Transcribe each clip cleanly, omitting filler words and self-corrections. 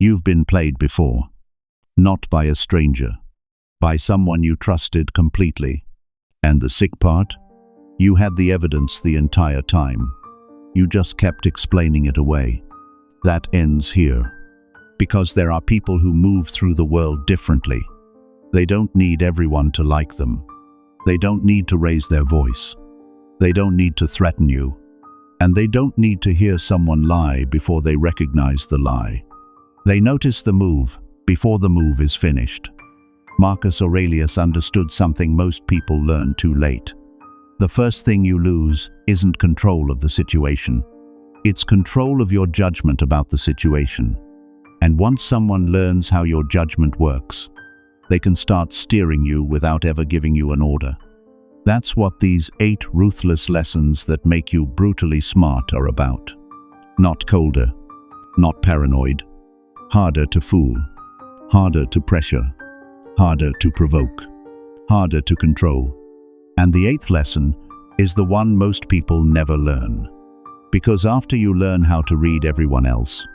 You've been played before. Not by a stranger. By someone you trusted completely. And the sick part? You had the evidence the entire time. You just kept explaining it away. That ends here. Because there are people who move through the world differently. They don't need everyone to like them. They don't need to raise their voice. They don't need to threaten you. And they don't need to hear someone lie before they recognize the lie. They notice the move before the move is finished. Marcus Aurelius understood something most people learn too late. The first thing you lose isn't control of the situation. It's control of your judgment about the situation. And once someone learns how your judgment works, they can start steering you without ever giving you an order. That's what these 8 ruthless lessons that make you brutally smart are about. Not colder, not paranoid, harder to fool, harder to pressure, harder to provoke, harder to control. And the 8th lesson is the one most people never learn. Because after you learn how to read everyone else,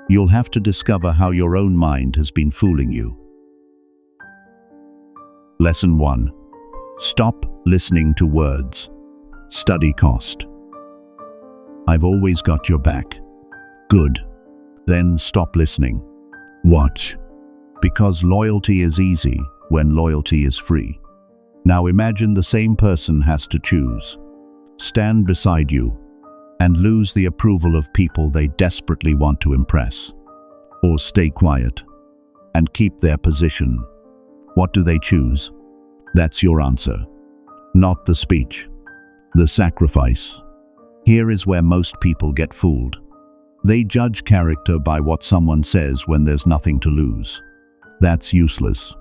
you'll have to discover how your own mind has been fooling you. Lesson 1. Stop listening to words. Study cost. I've always got your back. Good. Then stop listening. Watch. Because loyalty is easy when loyalty is free. Now imagine the same person has to choose. Stand beside you and lose the approval of people they desperately want to impress. Or stay quiet and keep their position. What do they choose? That's your answer. Not the speech. The sacrifice. Here is where most people get fooled. They judge character by what someone says when there's nothing to lose. That's useless.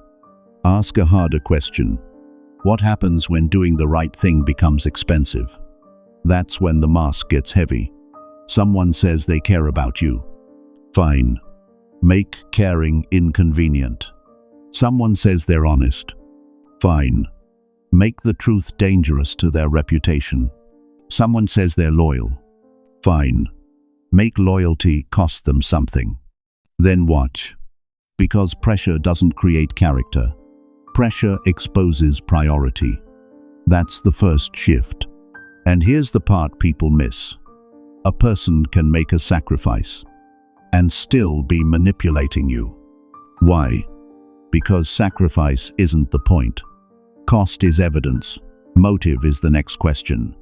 Ask a harder question. What happens when doing the right thing becomes expensive? That's when the mask gets heavy. Someone says they care about you. Fine. Make caring inconvenient. Someone says they're honest. Fine. Make the truth dangerous to their reputation. Someone says they're loyal. Fine. Make loyalty cost them something. Then watch. Because pressure doesn't create character. Pressure exposes priority. That's the first shift. And here's the part people miss. A person can make a sacrifice and still be manipulating you. Why? Because sacrifice isn't the point. Cost is evidence. Motive is the next question.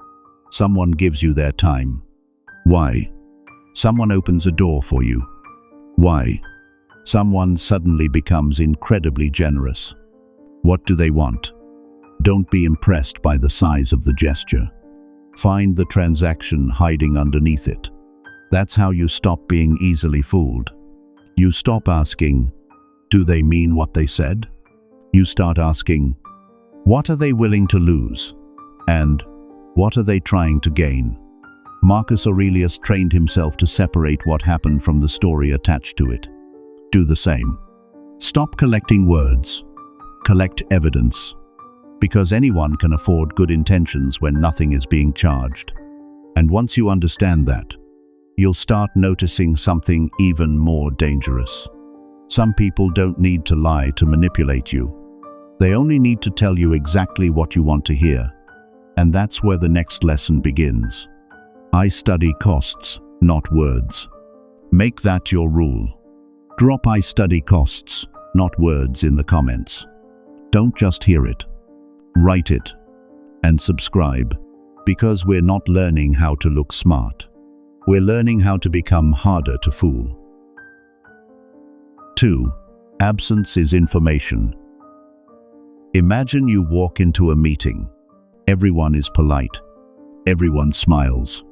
Someone gives you their time. Why? Someone opens a door for you. Why? Someone suddenly becomes incredibly generous. What do they want? Don't be impressed by the size of the gesture. Find the transaction hiding underneath it. That's how you stop being easily fooled. You stop asking, do they mean what they said? You start asking, what are they willing to lose? And what are they trying to gain? Marcus Aurelius trained himself to separate what happened from the story attached to it. Do the same. Stop collecting words. Collect evidence. Because anyone can afford good intentions when nothing is being charged. And once you understand that, you'll start noticing something even more dangerous. Some people don't need to lie to manipulate you. They only need to tell you exactly what you want to hear. And that's where the next lesson begins. I study costs, not words. Make that your rule. Drop I study costs, not words in the comments. Don't just hear it. Write it. And subscribe. Because we're not learning how to look smart. We're learning how to become harder to fool. 2. Absence is information. Imagine you walk into a meeting. Everyone is polite. Everyone smiles.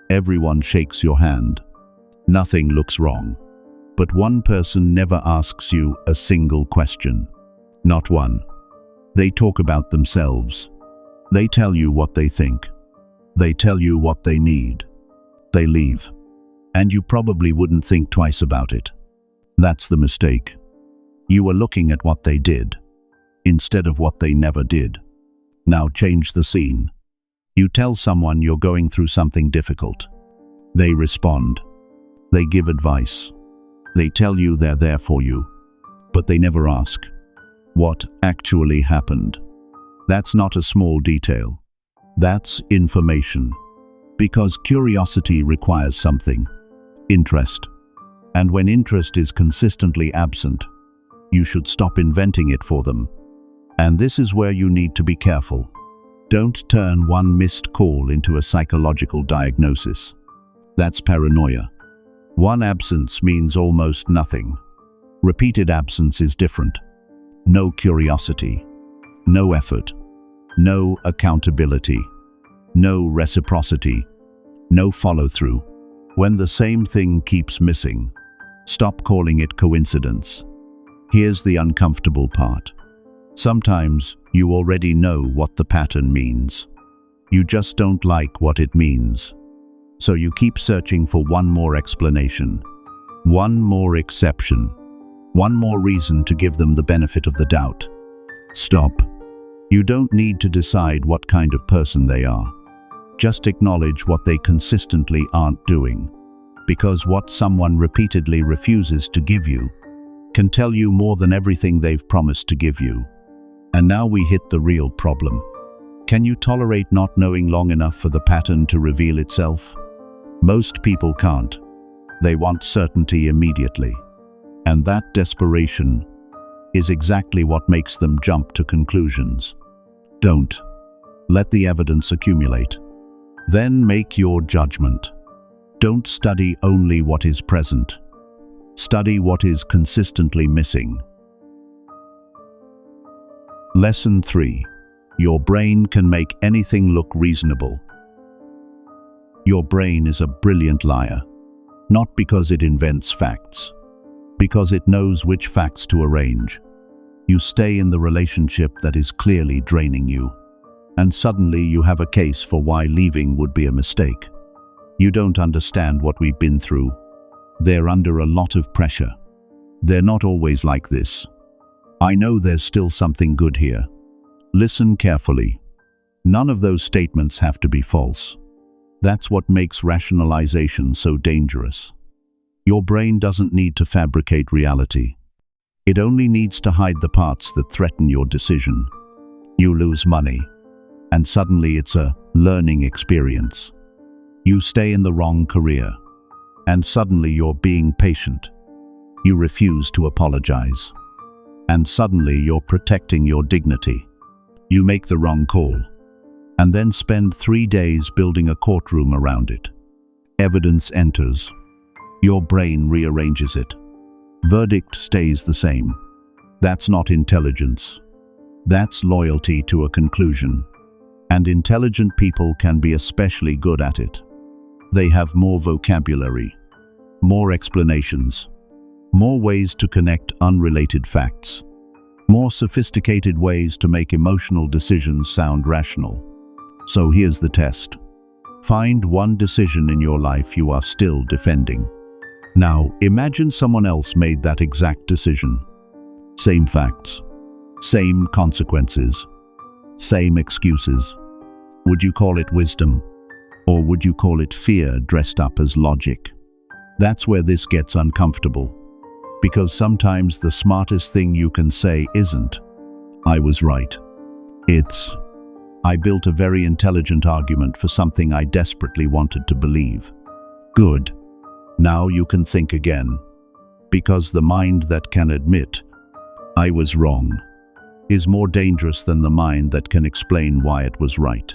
Everyone shakes your hand. Nothing looks wrong. But one person never asks you a single question. Not one. They talk about themselves. They tell you what they think. They tell you what they need. They leave. And you probably wouldn't think twice about it. That's the mistake. You were looking at what they did, instead of what they never did. Now change the scene. You tell someone you're going through something difficult. They respond. They give advice. They tell you they're there for you, but they never ask what actually happened. That's not a small detail. That's information. Because curiosity requires something: interest. And when interest is consistently absent, you should stop inventing it for them. And this is where you need to be careful. Don't turn one missed call into a psychological diagnosis. That's paranoia. One absence means almost nothing. Repeated absence is different. No curiosity, no effort, no accountability, no reciprocity, no follow-through. When the same thing keeps missing, stop calling it coincidence. Here's the uncomfortable part. Sometimes you already know what the pattern means. You just don't like what it means. So you keep searching for one more explanation, one more exception, one more reason to give them the benefit of the doubt. Stop. You don't need to decide what kind of person they are. Just acknowledge what they consistently aren't doing. Because what someone repeatedly refuses to give you can tell you more than everything they've promised to give you. And now we hit the real problem. Can you tolerate not knowing long enough for the pattern to reveal itself? Most people can't. They want certainty immediately. And that desperation is exactly what makes them jump to conclusions. Don't. Let the evidence accumulate. Then make your judgment. Don't study only what is present. Study what is consistently missing. Lesson 3. Your brain can make anything look reasonable. Your brain is a brilliant liar, not because it invents facts, because it knows which facts to arrange. You stay in the relationship that is clearly draining you, and suddenly you have a case for why leaving would be a mistake. You don't understand what we've been through. They're under a lot of pressure. They're not always like this. I know there's still something good here. Listen carefully. None of those statements have to be false. That's what makes rationalization so dangerous. Your brain doesn't need to fabricate reality. It only needs to hide the parts that threaten your decision. You lose money, and suddenly it's a learning experience. You stay in the wrong career, and suddenly you're being patient. You refuse to apologize, and suddenly you're protecting your dignity. You make the wrong call, and then spend 3 days building a courtroom around it. Evidence enters. Your brain rearranges it. Verdict stays the same. That's not intelligence. That's loyalty to a conclusion. And intelligent people can be especially good at it. They have more vocabulary, more explanations, more ways to connect unrelated facts, more sophisticated ways to make emotional decisions sound rational. So here's the test. Find one decision in your life you are still defending. Now, imagine someone else made that exact decision. Same facts, same consequences, same excuses. Would you call it wisdom? Or would you call it fear dressed up as logic? That's where this gets uncomfortable. Because sometimes the smartest thing you can say isn't, "I was right." It's, "I built a very intelligent argument for something I desperately wanted to believe." Good. Now you can think again. Because the mind that can admit, "I was wrong," is more dangerous than the mind that can explain why it was right.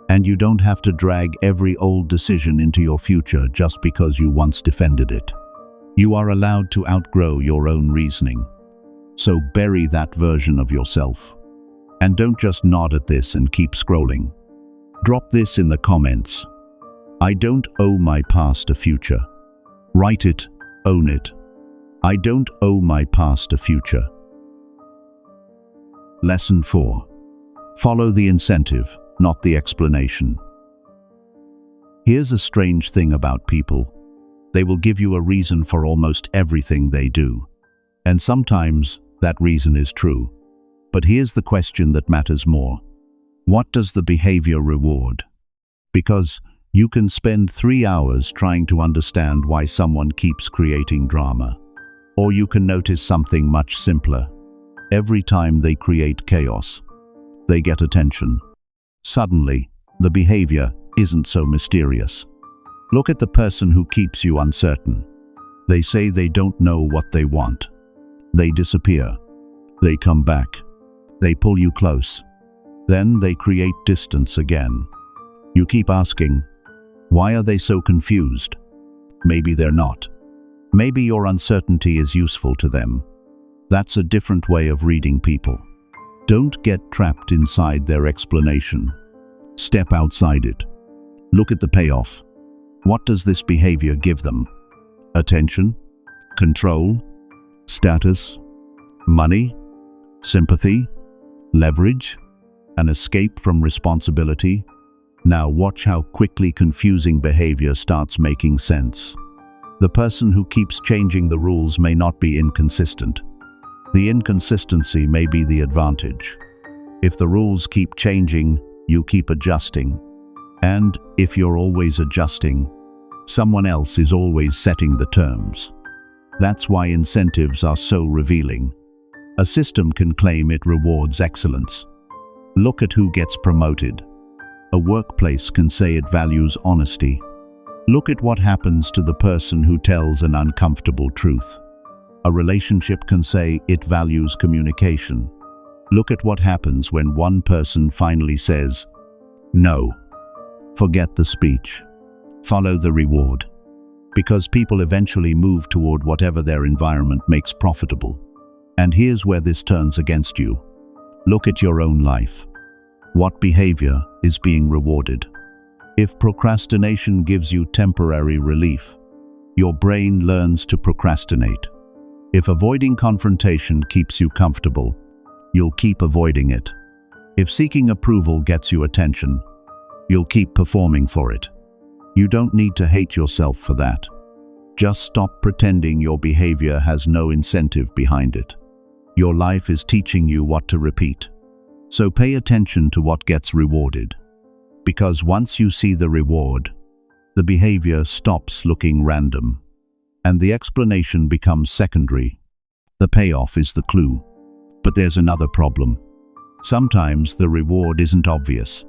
And you don't have to drag every old decision into your future just because you once defended it. You are allowed to outgrow your own reasoning. So bury that version of yourself. And don't just nod at this and keep scrolling. Drop this in the comments. I don't owe my past a future. Write it, own it. I don't owe my past a future. Lesson 4. Follow the incentive, not the explanation. Here's a strange thing about people. They will give you a reason for almost everything they do. And sometimes that reason is true. But here's the question that matters more. What does the behavior reward? Because you can spend 3 hours trying to understand why someone keeps creating drama. Or you can notice something much simpler. Every time they create chaos, they get attention. Suddenly, the behavior isn't so mysterious. Look at the person who keeps you uncertain. They say they don't know what they want. They disappear. They come back. They pull you close. Then they create distance again. You keep asking, why are they so confused? Maybe they're not. Maybe your uncertainty is useful to them. That's a different way of reading people. Don't get trapped inside their explanation. Step outside it. Look at the payoff. What does this behavior give them? Attention? Control? Status? Money? Sympathy? Leverage? An escape from responsibility? Now watch how quickly confusing behavior starts making sense. The person who keeps changing the rules may not be inconsistent. The inconsistency may be the advantage. If the rules keep changing, you keep adjusting. And if you're always adjusting, someone else is always setting the terms. That's why incentives are so revealing. A system can claim it rewards excellence. Look at who gets promoted. A workplace can say it values honesty. Look at what happens to the person who tells an uncomfortable truth. A relationship can say it values communication. Look at what happens when one person finally says, no. Forget the speech. Follow the reward. Because people eventually move toward whatever their environment makes profitable. And here's where this turns against you. Look at your own life. What behavior is being rewarded? If procrastination gives you temporary relief, your brain learns to procrastinate. If avoiding confrontation keeps you comfortable, you'll keep avoiding it. If seeking approval gets you attention, you'll keep performing for it. You don't need to hate yourself for that. Just stop pretending your behavior has no incentive behind it. Your life is teaching you what to repeat. So pay attention to what gets rewarded. Because once you see the reward, the behavior stops looking random, and the explanation becomes secondary. The payoff is the clue. But there's another problem. Sometimes the reward isn't obvious.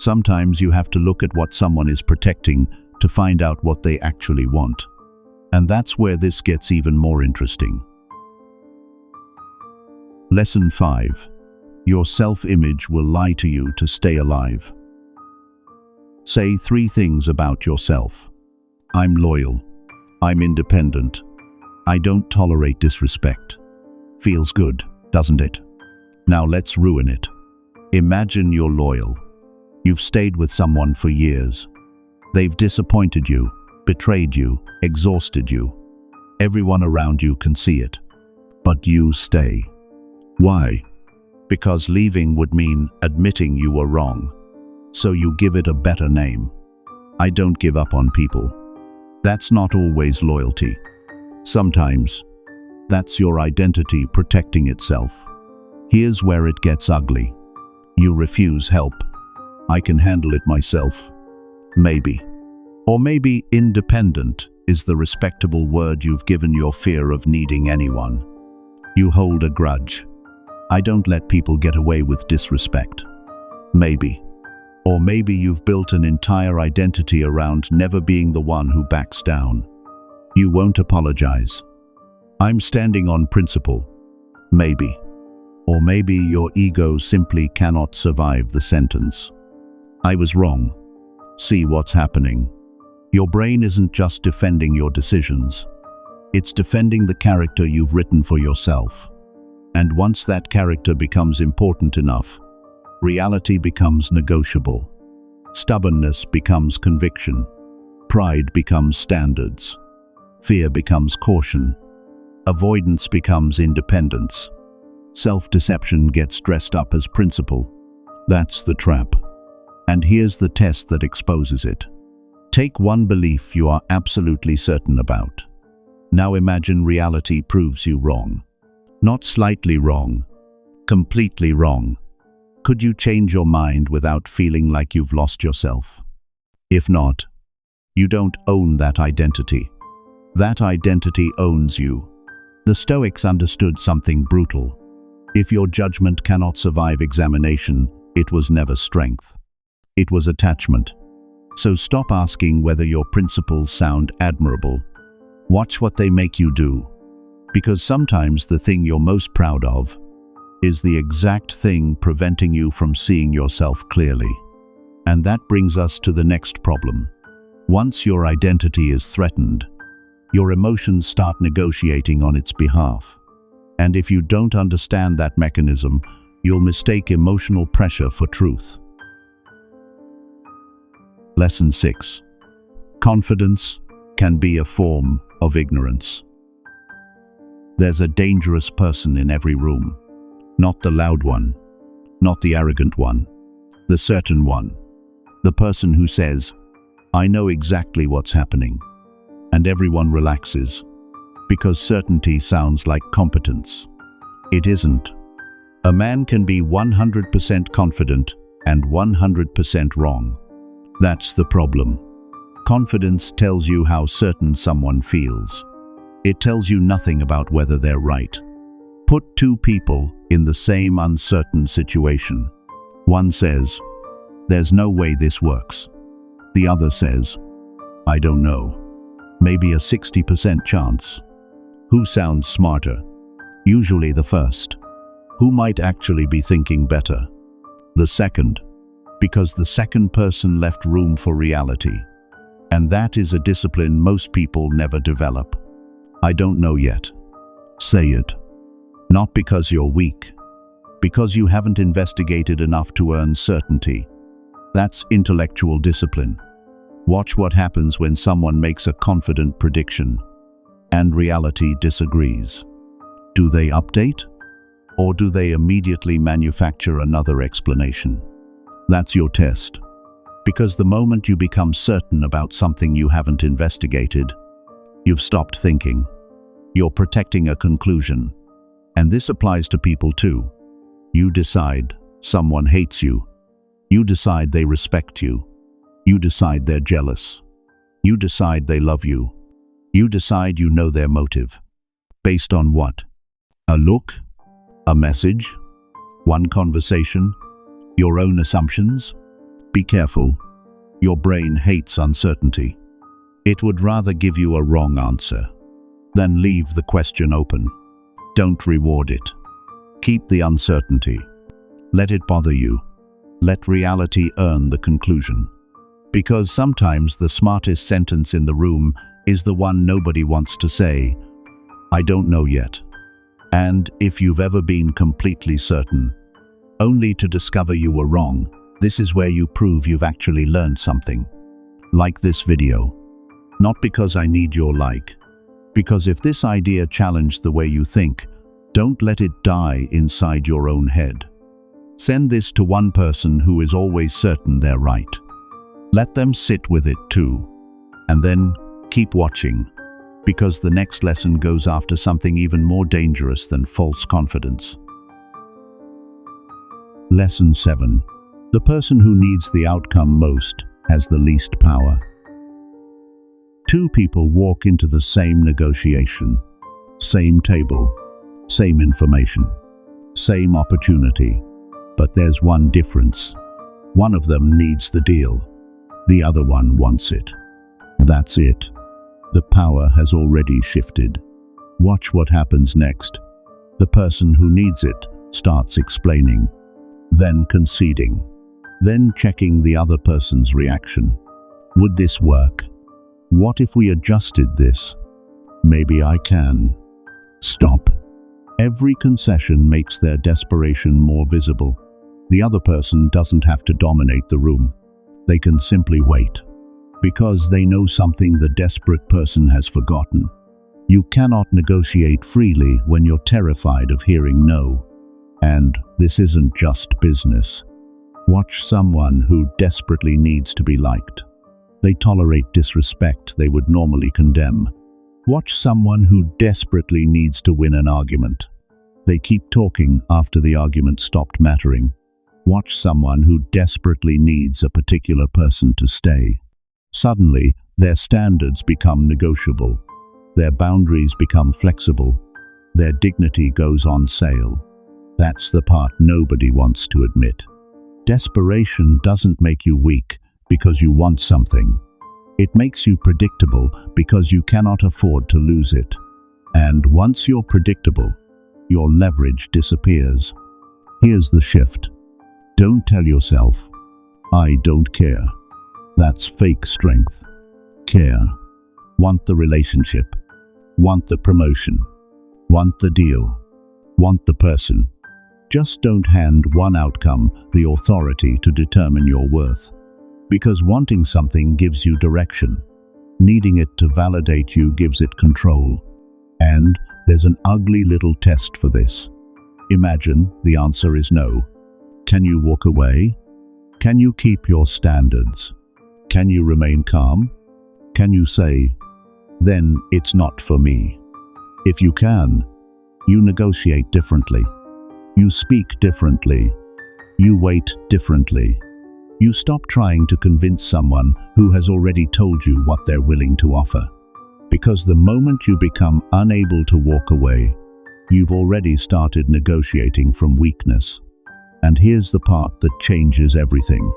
Sometimes you have to look at what someone is protecting to find out what they actually want. And that's where this gets even more interesting. Lesson 5. Your self-image will lie to you to stay alive. Say 3 things about yourself. I'm loyal. I'm independent. I don't tolerate disrespect. Feels good, doesn't it? Now let's ruin it. Imagine you're loyal. You've stayed with someone for years. They've disappointed you, betrayed you, exhausted you. Everyone around you can see it. But you stay. Why? Because leaving would mean admitting you were wrong. So you give it a better name. I don't give up on people. That's not always loyalty. Sometimes, that's your identity protecting itself. Here's where it gets ugly. You refuse help. I can handle it myself. Maybe. Or maybe independent is the respectable word you've given your fear of needing anyone. You hold a grudge. I don't let people get away with disrespect. Maybe. Or maybe you've built an entire identity around never being the one who backs down. You won't apologize. I'm standing on principle. Maybe. Or maybe your ego simply cannot survive the sentence. I was wrong. See what's happening. Your brain isn't just defending your decisions. It's defending the character you've written for yourself. And once that character becomes important enough, reality becomes negotiable. Stubbornness becomes conviction. Pride becomes standards. Fear becomes caution. Avoidance becomes independence. Self-deception gets dressed up as principle. That's the trap. And here's the test that exposes it. Take one belief you are absolutely certain about. Now imagine reality proves you wrong. Not slightly wrong, completely wrong. Could you change your mind without feeling like you've lost yourself? If not, you don't own that identity. That identity owns you. The Stoics understood something brutal. If your judgment cannot survive examination, it was never strength. It was attachment. So stop asking whether your principles sound admirable. Watch what they make you do. Because sometimes the thing you're most proud of is the exact thing preventing you from seeing yourself clearly. And that brings us to the next problem. Once your identity is threatened, your emotions start negotiating on its behalf. And if you don't understand that mechanism, you'll mistake emotional pressure for truth. Lesson 6. Confidence can be a form of ignorance. There's a dangerous person in every room. Not the loud one, not the arrogant one, the certain one. The person who says, "I know exactly what's happening," and everyone relaxes, because certainty sounds like competence. It isn't. A man can be 100% confident and 100% wrong. That's the problem. Confidence tells you how certain someone feels. It tells you nothing about whether they're right. Put two people in the same uncertain situation. One says, "There's no way this works." The other says, "I don't know. Maybe a 60% chance." Who sounds smarter? Usually the first. Who might actually be thinking better? The second, because the second person left room for reality. And that is a discipline most people never develop. I don't know yet. Say it. Not because you're weak, because you haven't investigated enough to earn certainty. That's intellectual discipline. Watch what happens when someone makes a confident prediction and reality disagrees. Do they update? Or do they immediately manufacture another explanation? That's your test. Because the moment you become certain about something you haven't investigated, you've stopped thinking. You're protecting a conclusion. And this applies to people too. You decide someone hates you. You decide they respect you. You decide they're jealous. You decide they love you. You decide you know their motive. Based on what? A look? A message? One conversation? Your own assumptions? Be careful. Your brain hates uncertainty. It would rather give you a wrong answer than leave the question open. Don't reward it. Keep the uncertainty. Let it bother you. Let reality earn the conclusion. Because sometimes the smartest sentence in the room is the one nobody wants to say. I don't know yet. And if you've ever been completely certain, only to discover you were wrong, this is where you prove you've actually learned something. Like this video. Not because I need your like. Because if this idea challenged the way you think, don't let it die inside your own head. Send this to one person who is always certain they're right. Let them sit with it too. And then keep watching, because the next lesson goes after something even more dangerous than false confidence. Lesson 7. The person who needs the outcome most has the least power. Two people walk into the same negotiation, same table, same information, same opportunity, but there's one difference. One of them needs the deal. The other one wants it. That's it. The power has already shifted. Watch what happens next. The person who needs it starts explaining, then conceding, then checking the other person's reaction. Would this work? What if we adjusted this? Maybe I can. Stop. Every concession makes their desperation more visible. The other person doesn't have to dominate the room. They can simply wait. Because they know something the desperate person has forgotten. You cannot negotiate freely when you're terrified of hearing no. And this isn't just business. Watch someone who desperately needs to be liked. They tolerate disrespect they would normally condemn. Watch someone who desperately needs to win an argument. They keep talking after the argument stopped mattering. Watch someone who desperately needs a particular person to stay. Suddenly, their standards become negotiable. Their boundaries become flexible. Their dignity goes on sale. That's the part nobody wants to admit. Desperation doesn't make you weak because you want something. It makes you predictable because you cannot afford to lose it. And once you're predictable, your leverage disappears. Here's the shift. Don't tell yourself, "I don't care." That's fake strength. Care. Want the relationship. Want the promotion. Want the deal. Want the person. Just don't hand one outcome the authority to determine your worth. Because wanting something gives you direction. Needing it to validate you gives it control. And there's an ugly little test for this. Imagine the answer is no. Can you walk away? Can you keep your standards? Can you remain calm? Can you say, "Then it's not for me"? If you can, you negotiate differently. You speak differently. You wait differently. You stop trying to convince someone who has already told you what they're willing to offer. Because the moment you become unable to walk away, you've already started negotiating from weakness. And here's the part that changes everything.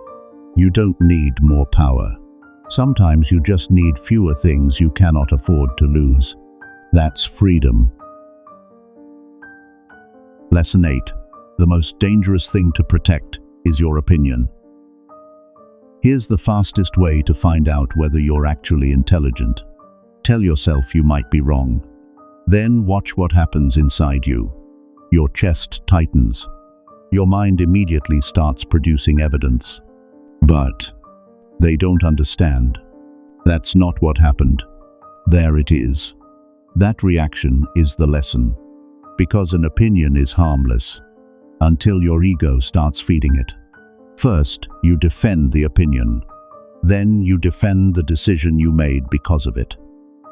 You don't need more power. Sometimes you just need fewer things you cannot afford to lose. That's freedom. Lesson 8. The most dangerous thing to protect is your opinion. Here's the fastest way to find out whether you're actually intelligent. Tell yourself you might be wrong. Then watch what happens inside you. Your chest tightens. Your mind immediately starts producing evidence. But they don't understand. That's not what happened. There it is. That reaction is the lesson. Because an opinion is harmless until your ego starts feeding it. First, you defend the opinion. Then you defend the decision you made because of it.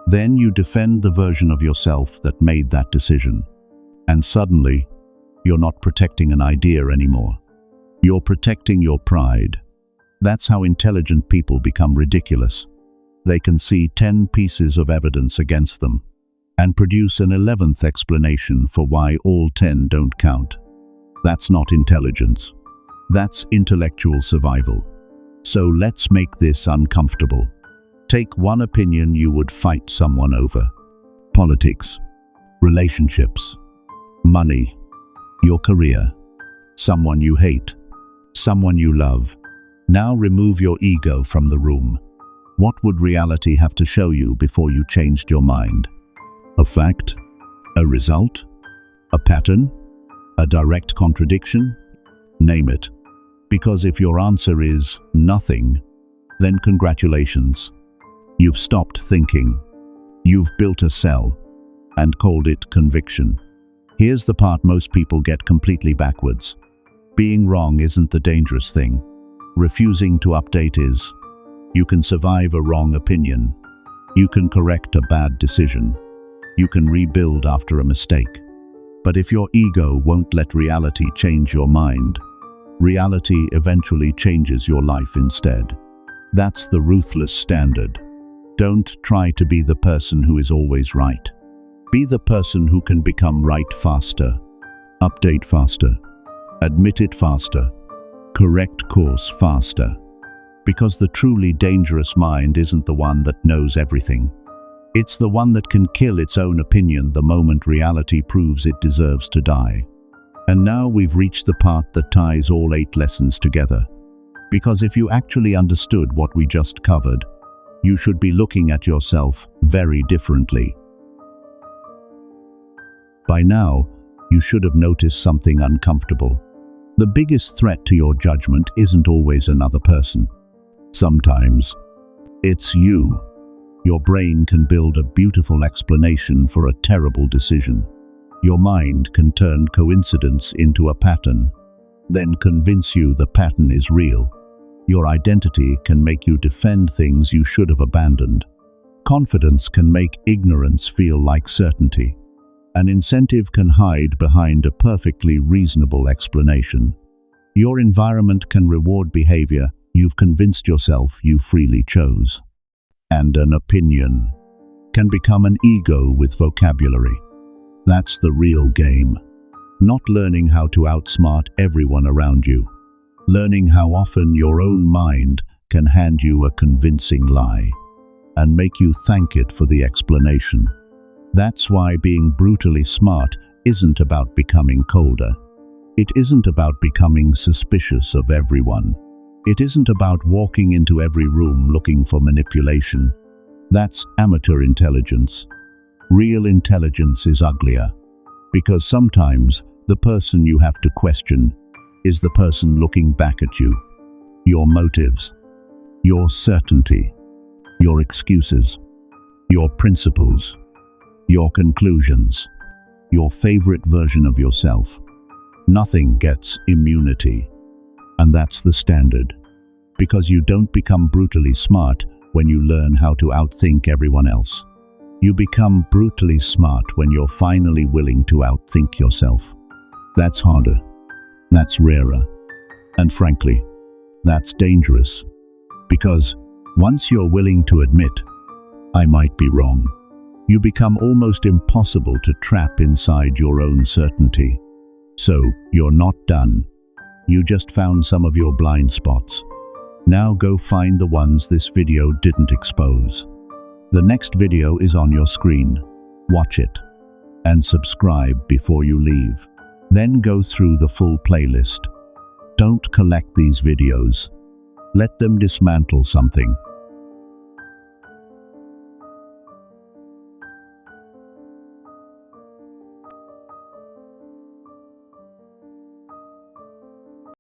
Then you defend the version of yourself that made that decision. And suddenly, you're not protecting an idea anymore. You're protecting your pride. That's how intelligent people become ridiculous. They can see 10 pieces of evidence against them and produce an 11th explanation for why all 10 don't count. That's not intelligence. That's intellectual survival. So let's make this uncomfortable. Take one opinion you would fight someone over. Politics, relationships, money, your career, someone you hate, someone you love. Now remove your ego from the room. What would reality have to show you before you changed your mind? A fact? A result? A pattern? A direct contradiction? Name it. Because if your answer is nothing, then congratulations. You've stopped thinking. You've built a cell and called it conviction. Here's the part most people get completely backwards. Being wrong isn't the dangerous thing. Refusing to update is. You can survive a wrong opinion. You can correct a bad decision. You can rebuild after a mistake. But if your ego won't let reality change your mind, reality eventually changes your life instead. That's the ruthless standard. Don't try to be the person who is always right. Be the person who can become right faster, update faster, admit it faster, correct course faster. Because the truly dangerous mind isn't the one that knows everything. It's the one that can kill its own opinion the moment reality proves it deserves to die. And now we've reached the part that ties all 8 lessons together. Because if you actually understood what we just covered, you should be looking at yourself very differently. By now, you should have noticed something uncomfortable. The biggest threat to your judgment isn't always another person. Sometimes, it's you. Your brain can build a beautiful explanation for a terrible decision. Your mind can turn coincidence into a pattern, then convince you the pattern is real. Your identity can make you defend things you should have abandoned. Confidence can make ignorance feel like certainty. An incentive can hide behind a perfectly reasonable explanation. Your environment can reward behavior you've convinced yourself you freely chose. And an opinion can become an ego with vocabulary. That's the real game. Not learning how to outsmart everyone around you. Learning how often your own mind can hand you a convincing lie and make you thank it for the explanation. That's why being brutally smart isn't about becoming colder. It isn't about becoming suspicious of everyone. It isn't about walking into every room looking for manipulation. That's amateur intelligence. Real intelligence is uglier, because sometimes the person you have to question is the person looking back at you. Your motives, your certainty, your excuses, your principles, your conclusions, your favorite version of yourself. Nothing gets immunity, and that's the standard. Because you don't become brutally smart when you learn how to outthink everyone else. You become brutally smart when you're finally willing to outthink yourself. That's harder. That's rarer. And frankly, that's dangerous. Because once you're willing to admit, I might be wrong, you become almost impossible to trap inside your own certainty. So, you're not done. You just found some of your blind spots. Now go find the ones this video didn't expose. The next video is on your screen. Watch it. And subscribe before you leave. Then go through the full playlist. Don't collect these videos. Let them dismantle something.